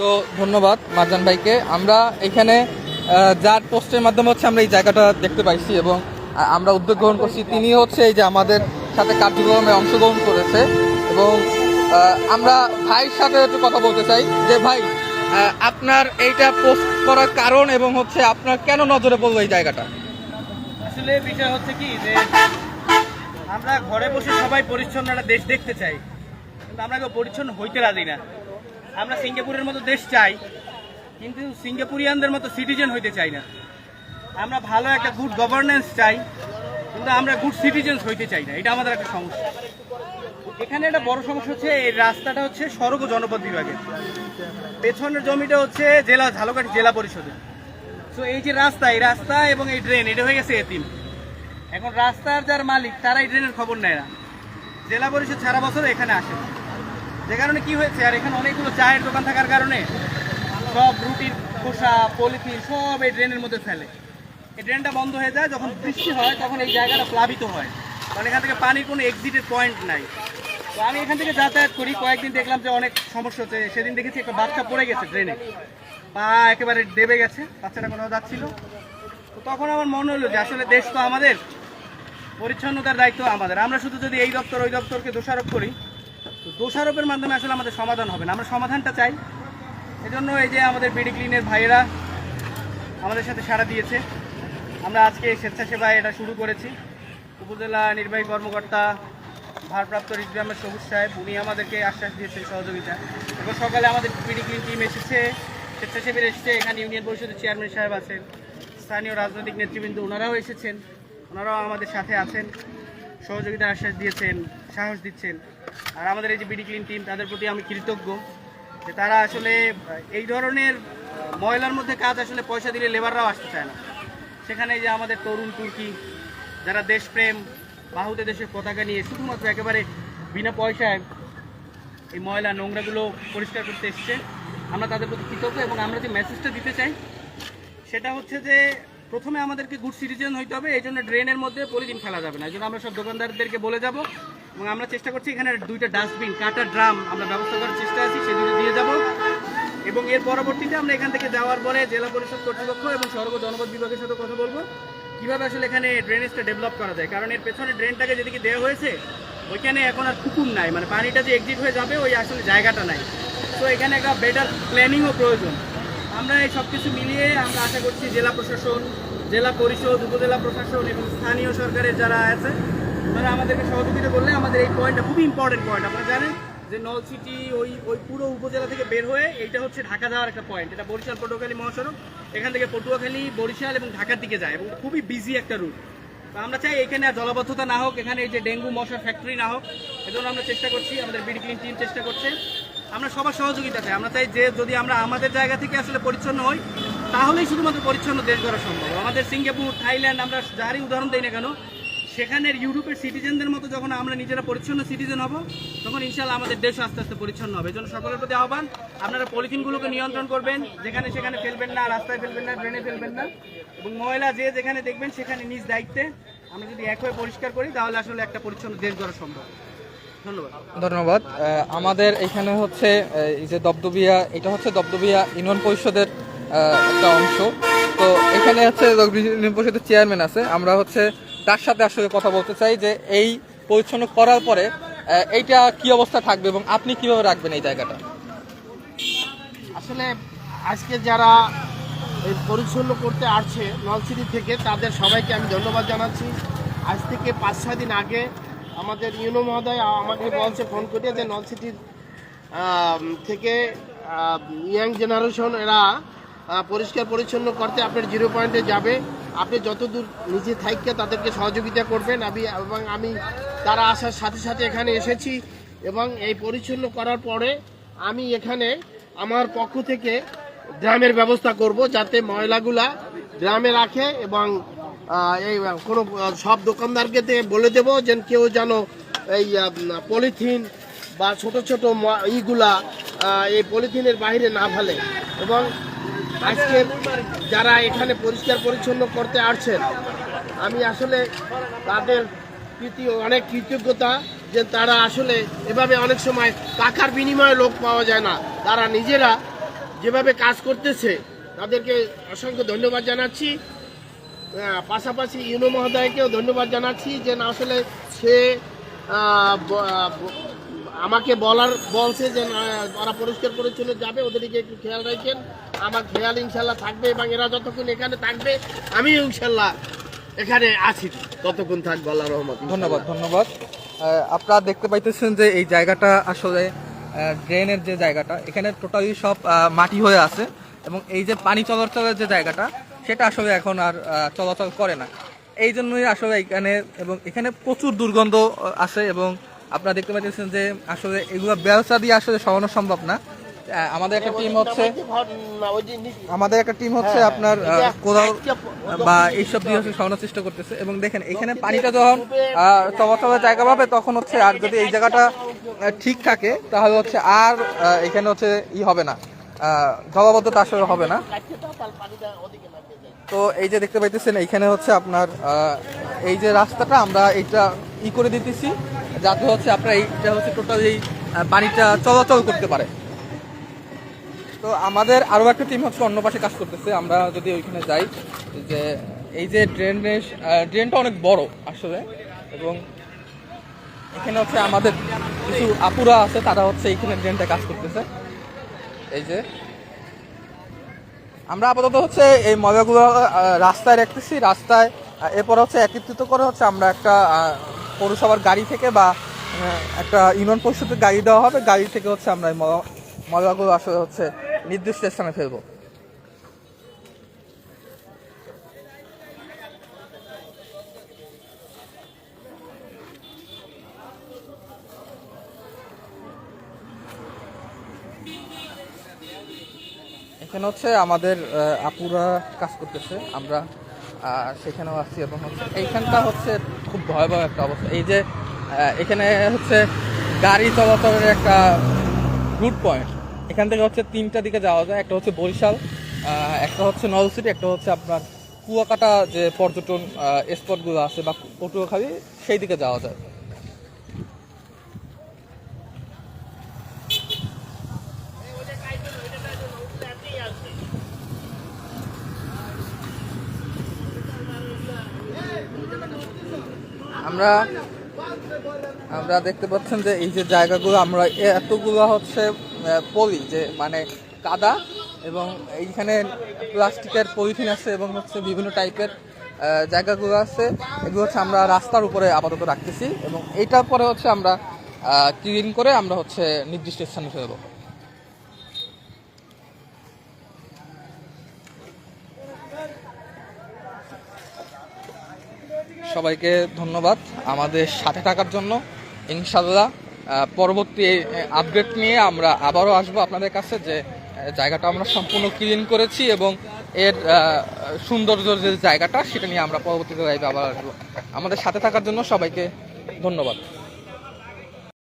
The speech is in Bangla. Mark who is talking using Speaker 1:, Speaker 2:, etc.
Speaker 1: তো ধন্যবাদ মারজান ভাইকে। আমরা এখানে যার পোস্টের মাধ্যমে হচ্ছে আমরা এই জায়গাটা দেখতে পাইছি এবং আমরা উদ্যোগ গ্রহণ করছি, তিনি হচ্ছে এই যে আমাদের সাথে কার্যক্রমে অংশগ্রহণ করেছে। এবং আমরা ভাইয়ের সাথে একটু কথা বলতে চাই যে ভাই, আপনার এইটা পোস্ট করার কারণ এবং হচ্ছে আপনার কেন নজরে পড়লো এই জায়গাটা?
Speaker 2: আসলে বিষয় হচ্ছে কি যে আমরা ঘরে বসে সবাই পরিচ্ছন্ন একটা দেশ দেখতে চাই, কিন্তু আমরা কেউ পরিচ্ছন্ন হইতে রাজি না। আমরা সিঙ্গাপুরের মতো দেশ চাই, কিন্তু সিঙ্গাপুরিয়ানদের মতো সিটিজেন হইতে চাই না। আমরা ভালো একটা গুড গভর্নেন্স চাই, কিন্তু আমরা গুড সিটিজেন্স হইতে চাই না। এটা আমাদের একটা সমস্যা। এখানে একটা বড় সমস্যা হচ্ছে এই রাস্তাটা হচ্ছে সড়ক ও জনপথ বিভাগের, পেছনের জমিটা হচ্ছে জেলা ঝালকাঠি জেলা পরিষদের। তো এই যে রাস্তা, এই রাস্তা এবং এই ড্রেন, এটা হয়ে গেছে এতিম। এখন রাস্তার যার মালিক তারা এই ড্রেনের খবর নেয় না। জেলা পরিষদ সারা বছর এখানে আসে, যে কারণে কি হয়েছে, আর এখানে অনেকগুলো চায়ের দোকান থাকার কারণে সব রুটির খোসা পলিথিন সব এই ড্রেনের মধ্যে ফেলে। এই ড্রেনটা বন্ধ হয়ে যায়, যখন বৃষ্টি হয় তখন এই জায়গাটা প্লাবিত হয়, কারণ এখান থেকে পানির কোনো এক্সিটের পয়েন্ট নাই। তো আমি এখান থেকে যাতায়াত করি, কয়েকদিন দেখলাম যে অনেক সমস্যা হচ্ছে। সেদিন দেখেছি একটা বাচ্চা পড়ে গেছে ড্রেনে, পা একেবারে দেবে গেছে, বাচ্চাটা কোথাও যাচ্ছিল। তো তখন আমার মনে হলো যে আসলে দেশ তো আমাদের, পরিচ্ছন্নতার দায়িত্ব আমাদের। আমরা শুধু যদি এই দপ্তর ওই দপ্তরকে দোষারোপ করি, তো দোষারোপের মাধ্যমে আসলে আমাদের সমাধান হবে না। আমরা সমাধানটা চাই। এজন্য এই যে আমাদের বিডি ক্লিনের ভাইয়েরা আমাদের সাথে সাড়া দিয়েছে। আমরা আজকে স্বেচ্ছাসেবায় এটা শুরু করেছি। উপজেলা নির্বাহী কর্মকর্তা ভারপ্রাপ্ত রিজওয়ানের সবুজ সাহেব, উনি আমাদেরকে আশ্বাস দিয়েছেন সহযোগিতা। এবং সকালে আমাদের বিডি ক্লিন টিম এসেছে, স্বেচ্ছাসেবীরা এসেছে, এখানে ইউনিয়ন পরিষদের চেয়ারম্যান সাহেব আছেন, স্থানীয় রাজনৈতিক নেতৃবৃন্দ ওনারাও এসেছেন, ওনারাও আমাদের সাথে আছেন, সহযোগিতার আশ্বাস দিয়েছেন, সাহস দিচ্ছেন। আর আমাদের এই যে বিডি ক্লিন টিম, তাদের প্রতি আমি কৃতজ্ঞ যে তারা আসলে এই ধরনের ময়লার মধ্যে কাজ আসলে পয়সা দিলে লেবাররাও আসতে চায় না। সেখানে যে আমাদের তরুণ তুর্কি যারা দেশপ্রেম বাহুতে দেশের পতাকা নিয়ে শুধুমাত্র একেবারে বিনা পয়সায় এই ময়লা নোংরাগুলো পরিষ্কার করতে এসছে, আমরা তাদের প্রতি কৃতজ্ঞ। এবং আমরা যে মেসেজটা দিতে চাই সেটা হচ্ছে যে প্রথমে আমাদেরকে গুড সিটিজেন হইতে হবে। এই জন্য ড্রেনের মধ্যে পলিথিন ফেলা যাবে না। এই জন্য আমরা সব দোকানদারদেরকে বলে যাব এবং আমরা চেষ্টা করছি এখানে দুইটা ডাস্টবিন, কাটা ড্রাম আমরা ব্যবস্থা করার চেষ্টা আছি, সেই দুটো দিয়ে যাব। এবং এর পরবর্তীতে আমরা এখান থেকে যাওয়ার পরে জেলা পরিষদ কর্তৃপক্ষ এবং সড়ক ও জনপথ বিভাগের সাথে কথা বলবো কীভাবে আসলে এখানে ড্রেনেজটা ডেভেলপ করা যায়। কারণ এর পেছনে ড্রেনটাকে যেদিকে দেওয়া হয়েছে ওইখানে এখন আর পুকুর নাই, মানে পানিটা যে এক্সিট হয়ে যাবে ওই আসলে জায়গাটা নাই। তো এখানে একটা বেটার প্ল্যানিংও প্রয়োজন। আমরা এই সব কিছু মিলিয়ে আমরা আশা করছি জেলা প্রশাসন, জেলা পরিষদ, উপজেলা প্রশাসন এবং স্থানীয় সরকারের যারা আছে তারা আমাদেরকে সহযোগিতা করলে আমাদের এই পয়েন্টটা খুবই ইম্পর্টেন্ট পয়েন্ট। আপনারা জানেন যে নলছিটি ওই পুরো উপজেলা থেকে বের হয়ে এইটা হচ্ছে ঢাকা যাওয়ার একটা পয়েন্ট। এটা বরিশাল পটুয়াখালী মহাসড়ক, এখান থেকে পটুয়াখালী, বরিশাল এবং ঢাকার দিকে যায় এবং খুবই বিজি একটা রুট। তো আমরা চাই এখানে আর জলাবদ্ধতা না হোক, এখানে এই যে ডেঙ্গু মশার ফ্যাক্টরি না হোক। এজন্য আমরা চেষ্টা করছি, আমাদের বিডি ক্লিন টিম চেষ্টা করছে। আমরা সবার সহযোগিতা চাই। আমরা চাই যে যদি আমরা আমাদের জায়গা থেকে আসলে পরিচ্ছন্ন হই তাহলেই শুধুমাত্র পরিচ্ছন্ন দেশ গড়া সম্ভব। আমাদের সিঙ্গাপুর, থাইল্যান্ড, আমরা যারই উদাহরণ দিই না কেন, সেখানের ইউরোপের সিটিজেনদের মতো যখন আমরা নিজেরা পরিচ্ছন্ন সিটিজেন হব তখন ইনশাল্লাহ আমাদের দেশ আস্তে আস্তে পরিচ্ছন্ন হবে। এই জন্য সকলের প্রতি আহ্বান, আপনারা পলিথিনগুলোকে নিয়ন্ত্রণ করবেন, যেখানে সেখানে ফেলবেন না, রাস্তায় ফেলবেন না, ড্রেনে ফেলবেন না। এবং ময়লা যে যেখানে দেখবেন সেখানে নিজ দায়িত্বে আমরা যদি এক হয়ে পরিষ্কার করি তাহলে আসলে একটা পরিচ্ছন্ন দেশ গড়া সম্ভব।
Speaker 1: ধন্যবাদ। আমাদের এখানে হচ্ছে এই যে দবদবিয়া, এটা হচ্ছে দবদবিয়া ইউনিয়ন পরিষদের একটা অংশ। তো এখানে হচ্ছে ইউনিয়ন পরিষদের চেয়ারম্যান আছে, আমরা হচ্ছে তার সাথে আসলে কথা বলতে চাই যে এই পরিচ্ছন্ন করার পরে এইটা কি অবস্থা থাকবে এবং আপনি কিভাবে রাখবেন এই জায়গাটা।
Speaker 3: আসলে আজকে যারা এই পরিচ্ছন্ন করতে আসছে নলছিটি থেকে, তাদের সবাইকে আমি ধন্যবাদ জানাচ্ছি। আজ থেকে 5-6 দিন আগে আমাদের ইউনো মহোদয় আমাকে বলছে ফোন করে যে নলছিটির থেকে ইয়াং জেনারেশন এরা পরিষ্কার পরিচ্ছন্ন করতে আপনার 0 পয়েন্টে যাবে, আপনি যতদূর নিজে থাইকে তাদেরকে সহযোগিতা করবেন। এবং আমি তারা আসার সাথে সাথে এখানে এসেছি এবং এই পরিচ্ছন্ন করার পরে আমি এখানে আমার পক্ষ থেকে ড্রামের ব্যবস্থা করব, যাতে ময়লাগুলা ড্রামে রাখে। এবং এই কোনো সব দোকানদারকে বলে দেবো যে কেউ যেন এই পলিথিন বা ছোট ছোট ইগুলা এই পলিথিনের বাইরে না ফেলে। এবং আজকে যারা এখানে পরিষ্কার পরিচ্ছন্ন করতে আসছেন আমি আসলে তাদের প্রতি অনেক কৃতজ্ঞতা, যে তারা আসলে এভাবে অনেক সময় টাকার বিনিময়ে লোক পাওয়া যায় না, তারা নিজেরা যেভাবে কাজ করতেছে তাদেরকে অসংখ্য ধন্যবাদ জানাচ্ছি। পাশাপাশি ইউনো মহোদয়কেও ধন্যবাদ জানাচ্ছি যে না আসলে সে আমাকে বলছে যে ওরা পরিষ্কার পরিচ্ছন্ন যাবে, ওদেরকে একটু খেয়াল রাখেন। আমার খেয়াল ইনশাল্লাহ থাকবে এবং এরা যতক্ষণ এখানে থাকবে আমি ইনশাল্লাহ এখানে আছি, ততক্ষণ থাকবো আল্লাহ রহমত।
Speaker 1: ধন্যবাদ ধন্যবাদ। আপনারা দেখতে পাইতেছেন যে এই জায়গাটা আসলে ড্রেনের যে জায়গাটা, এখানে টোটালি সব মাটি হয়ে আছে এবং এই যে পানি চলাচলের যে জায়গাটা সেটা আসলে এখন আর চলাচল করে না। এই জন্যই আসলে এখানে এবং এখানে প্রচুর দুর্গন্ধ আসে এবং আপনারা দেখতে পাচ্ছেন যে আসলে এগুলো ব্যবসা দিয়ে আসলে সরানো সম্ভব না। আমাদের একটা টিম হচ্ছে আপনার কোদাল বা এইসব দিয়ে হচ্ছে সরানোর চেষ্টা করতেছে এবং দেখেন এখানে পানিটা যখন চলাচলের জায়গা পাবে তখন হচ্ছে আর যদি এই জায়গাটা ঠিক থাকে তাহলে হচ্ছে আর এখানে হচ্ছে হবে না, জলাবদ্ধতা আসলে হবে না। তো এই যে দেখতে পাইতেছেন এইখানে হচ্ছে আপনার এই যে রাস্তাটা আমরা এইটা করে দিতেছি যাতে হচ্ছে আপনার এইটা হচ্ছে টোটাল এই পানিটা চলাচল করতে পারে। তো আমাদের আরও একটা টিম হচ্ছে অন্য পাশে কাজ করতেছে। আমরা যদি ওইখানে যাই, যে এই যে ড্রেনটা অনেক বড় আসলে এবং এখানে হচ্ছে আমাদের কিছু আপুরা আছে, তারা হচ্ছে এইখানে ড্রেনটা কাজ করতেছে। এই যে আমরা আপাতত হচ্ছে এই ময়লাগুলো রাস্তায় রাখতেছি, রাস্তায় এরপর হচ্ছে একত্রিত করে হচ্ছে আমরা একটা পৌরসভার গাড়ি থেকে বা একটা ইউনিয়ন পরিষদের গাড়ি দেওয়া হবে, গাড়ি থেকে হচ্ছে আমরা এই ময়লাগুলো আসলে হচ্ছে নির্দিষ্ট স্থানে ফেলবো। এখানে হচ্ছে আমাদের আপুরা কাজ করতেছে, আমরা সেখানেও আছি এবং হচ্ছে এইখানটা হচ্ছে খুব ভয়াবহ একটা অবস্থা। এই যে এখানে হচ্ছে গাড়ি চলাচলের একটা রুট পয়েন্ট, এখান থেকে হচ্ছে 3টা দিকে যাওয়া যায়। একটা হচ্ছে বরিশাল, একটা হচ্ছে নলছিটি, একটা হচ্ছে আপনার কুয়াকাটা যে পর্যটন স্পটগুলো আছে বা পটুয়াখালী, সেই দিকে যাওয়া যায়। আমরা দেখতে পাচ্ছেন যে এই যে জায়গাগুলো আমরা এতগুলো হচ্ছে পলি, যে মানে কাদা এবং এইখানে প্লাস্টিকের পলিথিন আছে এবং হচ্ছে বিভিন্ন টাইপের জায়গাগুলো আছে, এগুলো হচ্ছে আমরা রাস্তার উপরে আপাতত রাখতেছি এবং এইটার পরে হচ্ছে আমরা ক্লিন করে আমরা হচ্ছে নির্দিষ্ট স্থানে ফেলবো। সবাইকে ধন্যবাদ আমাদের সাথে থাকার জন্য। ইনশাল্লাহ পরবর্তী আপডেট নিয়ে আমরা আবারও আসবো আপনাদের কাছে, যে জায়গাটা আমরা সম্পূর্ণ ক্লিন করেছি এবং এর সৌন্দর্য যে জায়গাটা সেটা নিয়ে আমরা পরবর্তীতে লাইভে আবার আসবো। আমাদের সাথে থাকার জন্য সবাইকে ধন্যবাদ।